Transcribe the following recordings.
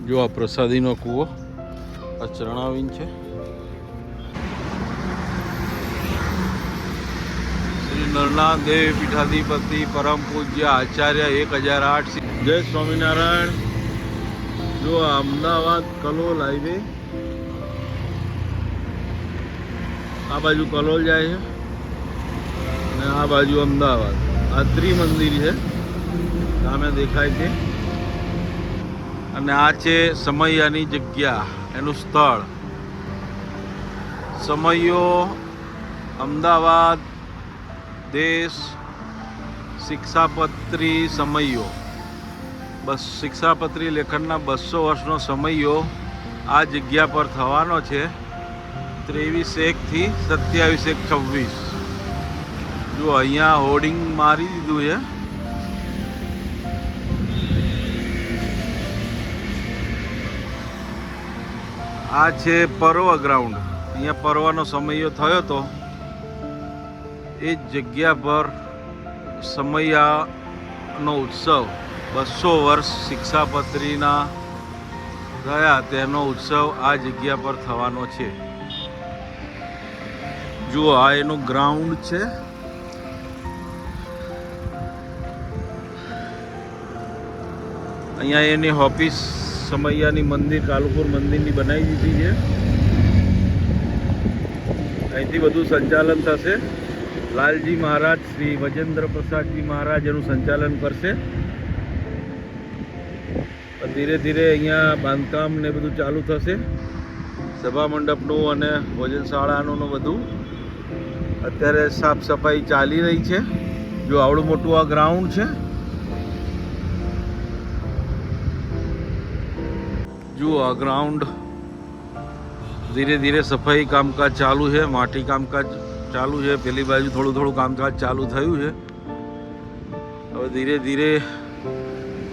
જો આ પ્રસાદીનો કૂવો, આ ચરણાવીન છે. શ્રી નરનાથ દેવ પીઠાધિપતિ પરમ પૂજ્ય આચાર્ય 1008. જય સ્વામિનારાયણ. જો અમદાવાદ કલોલ હાઈવે, આ બાજુ કલોલ જાય છે અને આ બાજુ અમદાવાદ. આ ત્રિમંદિર છે, સામે દેખાય છે. અને આ છે સમૈયાની જગ્યા, એનું સ્થળ. સમૈયો અમદાવાદ દેશ શિક્ષાપત્રી સમૈયો, બસ શિક્ષાપત્રી લેખનના 200 વર્ષનો સમૈયો આ જગ્યા પર થવાનો છે. 23/1 થી 27/1/26. જો અહીંયા હોર્ડિંગ મારી દીધું છે. આ છે પર્વ ગ્રાઉન્ડ. અહીંયા પર્વનો સમયો થયો હતો. એ જ જગ્યા પર સમૈયાનો ઉત્સવ, 200 વર્ષ શિક્ષાપત્રીના થયા તેનો ઉત્સવ આ જગ્યા પર થવાનો છે. જુઓ, આ એનું ગ્રાઉન્ડ છે. અહીંયા એની ઓફિસ સમૈયાની મંદિર, કાલુપુર મંદિરની બનાવી દીધી છે. અહીંથી બધું સંચાલન થશે. લાલજી મહારાજ, શ્રી વજેન્દ્ર પ્રસાદજી મહારાજ એનું સંચાલન કરશે. ધીરે ધીરે અહીંયા બાંધકામ ને બધું ચાલુ થશે. સભા મંડપનું અને ભોજનશાળાનું બધું અત્યારે સાફ સફાઈ ચાલી રહી છે. જો આવડું મોટું આ ગ્રાઉન્ડ છે. જુઓ, આ ગ્રાઉન્ડ ધીરે ધીરે સફાઈ કામકાજ ચાલુ છે. માટી કામકાજ ચાલુ છે. પેલી બાજુ થોડું થોડું કામકાજ ચાલુ થયું છે. હવે ધીરે ધીરે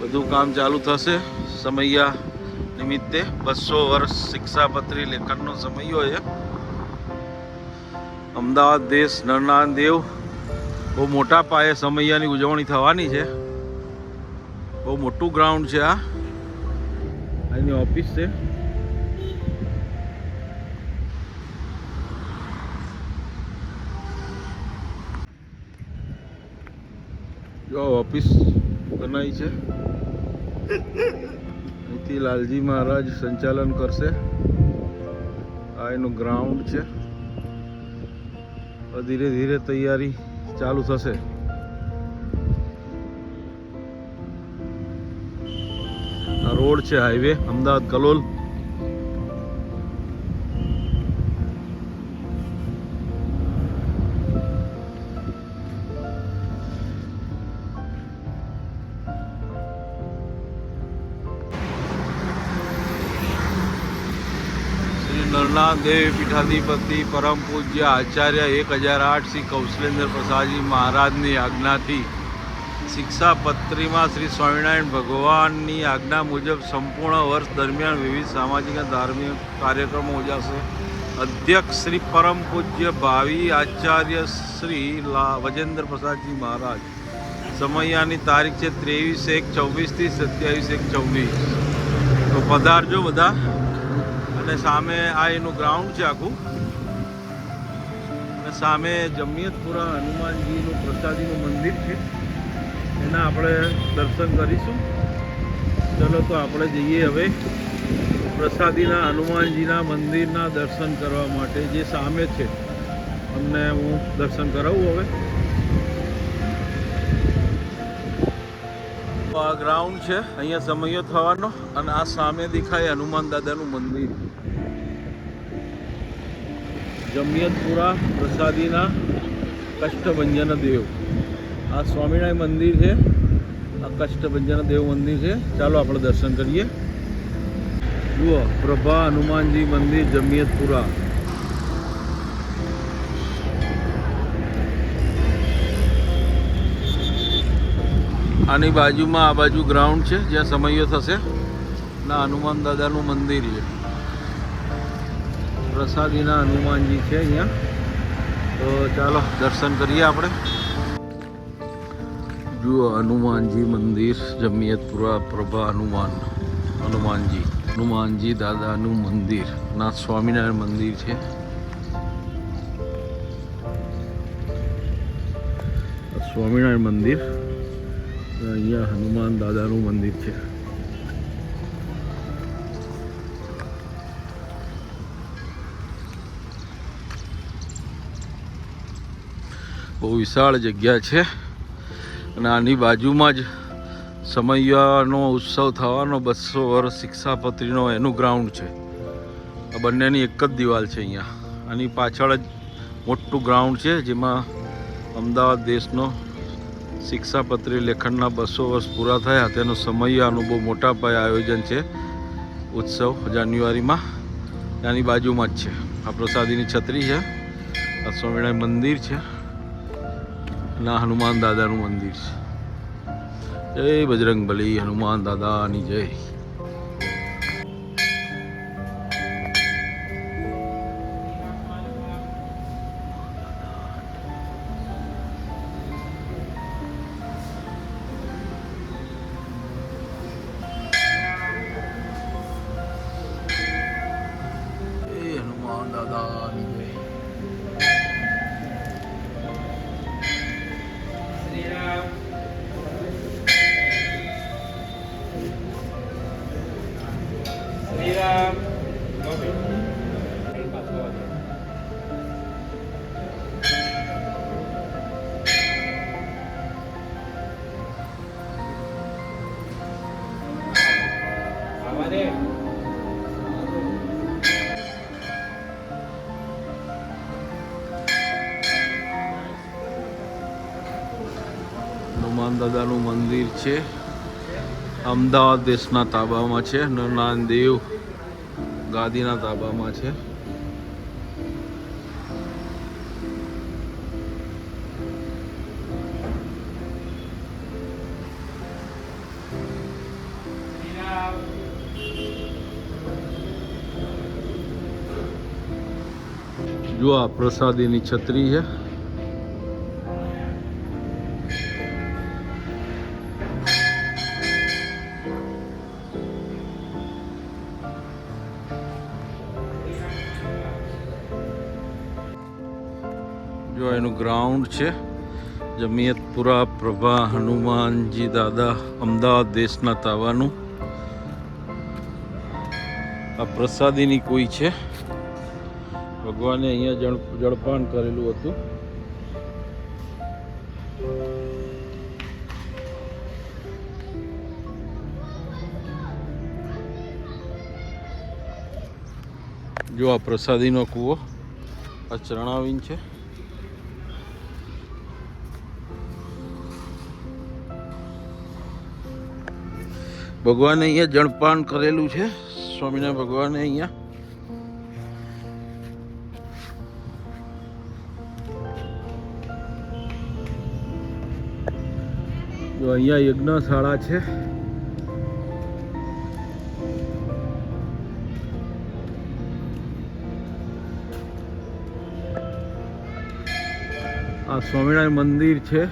બધું કામ ચાલુ થશે. સમૈયા નિમિત્તે 200 વર્ષ શિક્ષાપત્રી લેખનનો સમયો છે. અમદાવાદ દેશ નરનાથ દેવ, બહુ મોટા પાયે સમૈયાની ઉજવણી થવાની છે. બહુ મોટું ગ્રાઉન્ડ છે. આ એની ઓફિસ છે. જો ઓફિસ બનાવી છે. અહીંથી લાલજી મહારાજ સંચાલન કરશે. આ એનું ગ્રાઉન્ડ છે. ધીરે ધીરે તૈયારી ચાલુ થશે. આ રોડ છે, હાઈવે અમદાવાદ કલોલ. નરનાથ દેવ પીઠાધિપતિ પરમ પૂજ્ય આચાર્ય 1008 શ્રી કૌશલેન્દ્ર પ્રસાદજી મહારાજની આજ્ઞાથી શિક્ષાપત્રીમાં શ્રી સ્વામિનારાયણ ભગવાનની આજ્ઞા મુજબ સંપૂર્ણ વર્ષ દરમિયાન વિવિધ સામાજિક અને ધાર્મિક કાર્યક્રમો યોજાશે. અધ્યક્ષ શ્રી પરમ પૂજ્ય ભાવિ આચાર્ય શ્રી વજેન્દ્ર પ્રસાદજી મહારાજ. સમયાની તારીખ છે 23/1/24 થી 27/1/24. તો પધારજો બધા. અને સામે આ એનું ગ્રાઉન્ડ છે આખું. અને સામે જમિયતપુરા હનુમાનજીનું પ્રસાદીનું મંદિર છે. એના આપણે દર્શન કરીશું. ચલો તો આપણે જઈએ હવે પ્રસાદીના હનુમાનજીના મંદિરના દર્શન કરવા માટે, જે સામે છે. તમને હું દર્શન કરાવું હવે. આ ગ્રાઉન્ડ છે, અહીંયા સમયો થવાનો. અને આ સામે દેખાય હનુમાન દાદાનું મંદિર. જમિયતપુરા પ્રસાદીના કષ્ટભંજન દેવ. આ સ્વામિનારાયણ મંદિર છે. આ કષ્ટભંજન દેવ મંદિર છે. ચાલો આપણે દર્શન કરીએ. જુઓ, પ્રભા હનુમાનજી મંદિર જમિયતપુરા. આની બાજુમાં આ બાજુ ગ્રાઉન્ડ છે જ્યાં સમયો થશે. ના, હનુમાન દાદાનું મંદિર છે. પ્રસાદીના હનુમાનજી છે અહીંયા. તો ચાલો દર્શન કરીએ આપણે. જુઓ, હનુમાનજી મંદિર જમિયતપુરા પ્રભા હનુમાનજી. હનુમાનજી દાદાનું મંદિર ના સ્વામિનારાયણ મંદિર છે. સ્વામિનારાયણ મંદિર, અહીંયા હનુમાન દાદાનું મંદિર છે. બહુ વિશાળ જગ્યા છે અને આની બાજુમાં જ સમૈયાનો ઉત્સવ થવાનો 200 વર્ષ શિક્ષાપત્રીનો એનું ગ્રાઉન્ડ છે. આ બંનેની એક જ દિવાલ છે. અહીંયા આની પાછળ જ મોટું ગ્રાઉન્ડ છે જેમાં અમદાવાદ દેશનો શિક્ષાપત્રી લેખનના 200 વર્ષ પૂરા થયા તેનો સમૈયાનું બહુ મોટા પાયે આયોજન છે. ઉત્સવ જાન્યુઆરીમાં ત્યાંની બાજુમાં જ છે. આ પ્રસાદીની છત્રી છે, આ સ્વામિનારાયણ મંદિર છે, ના હનુમાન દાદાનું મંદિર છે. જય બજરંગબલી, હનુમાન દાદાની જય. હનુમાન દાદાની જય. શ્રીરામ હનુમાન દાદાનું મંદિર છે. અમદાવાદ દેશના તાબામાં છે. નરનારાયણ દેવ ગાદીના તાબામાં છે. જો આ પ્રસાદીની છત્રી છે. જો એનું ગ્રાઉન્ડ છે. જમિયતપુરા પ્રભા હનુમાનજી દાદા અમદાવાદ દેશના તાવાનું. આ પ્રસાદીની કોઈ છે. ભગવાને અહીંયા જળપાન કરેલું હતું. જો આ પ્રસાદીનો કૂવો, આ ચરણાવીન છે. ભગવાને અહીંયા જળપાન કરેલું છે. સ્વામિનારાયણ ભગવાને અહીંયા જો અહીંયા યજ્ઞશાળા છે. આ સ્વામિનારાયણ મંદિર છે.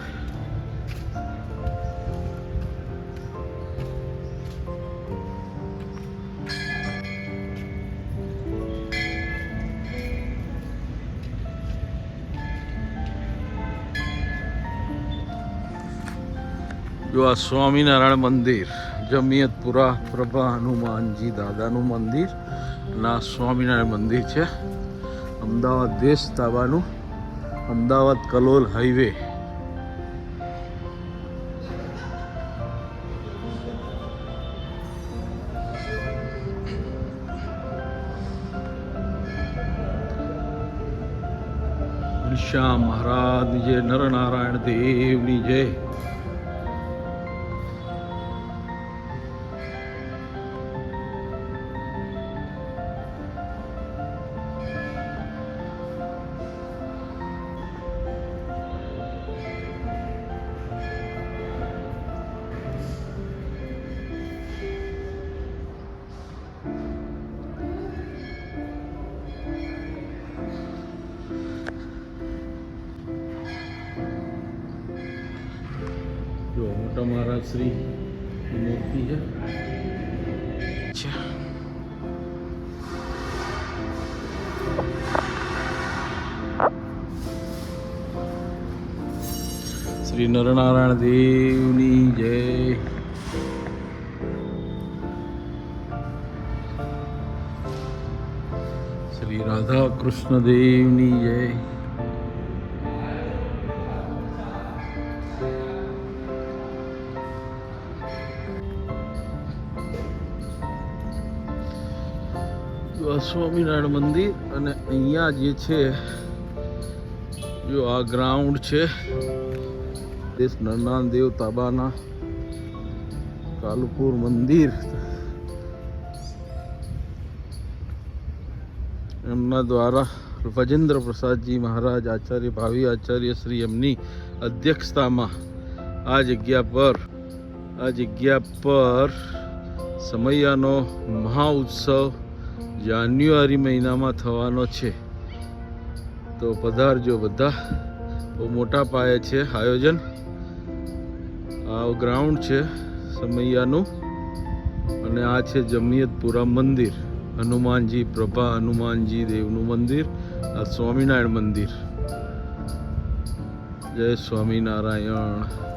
જો આ સ્વામિનારાયણ મંદિર, જમિયતપુરા પ્રભા હનુમાનજી દાદાનું મંદિર ના સ્વામિનારાયણ મંદિર છે. અમદાવાદ દેશ તાબાનું, અમદાવાદ કલોલ હાઈવે. શ્યામ મહારાજની જય, નરનારાયણ દેવની જય. મોટા મહારાજ શ્રી મૂર્તિ છે. શ્રી નરનારાયણ દેવની જય. શ્રી રાધા કૃષ્ણ દેવની જય. સ્વામિનારાયણ મંદિર અને અહીંયા જે છે જો આ ગ્રાઉન્ડ છે દેશ નરનારાયણ દેવ તાબાના કાલુપુર મંદિર. એમના દ્વારા ભજેન્દ્ર પ્રસાદજી મહારાજ આચાર્ય ભાવિ આચાર્ય શ્રી એમની અધ્યક્ષતામાં આ જગ્યા પર સમૈયાનો મહાઉત્સવ જાન્યુઆરી મહિનામાં થવાનો છે. તો પધારજો બધા. બહુ મોટા પાયે છે આયોજન. આ ગ્રાઉન્ડ છે સમૈયાનું અને આ છે જમિયતપુરા મંદિર, હનુમાનજી પ્રભા હનુમાનજી દેવનું મંદિર. આ સ્વામિનારાયણ મંદિર. જય સ્વામિનારાયણ.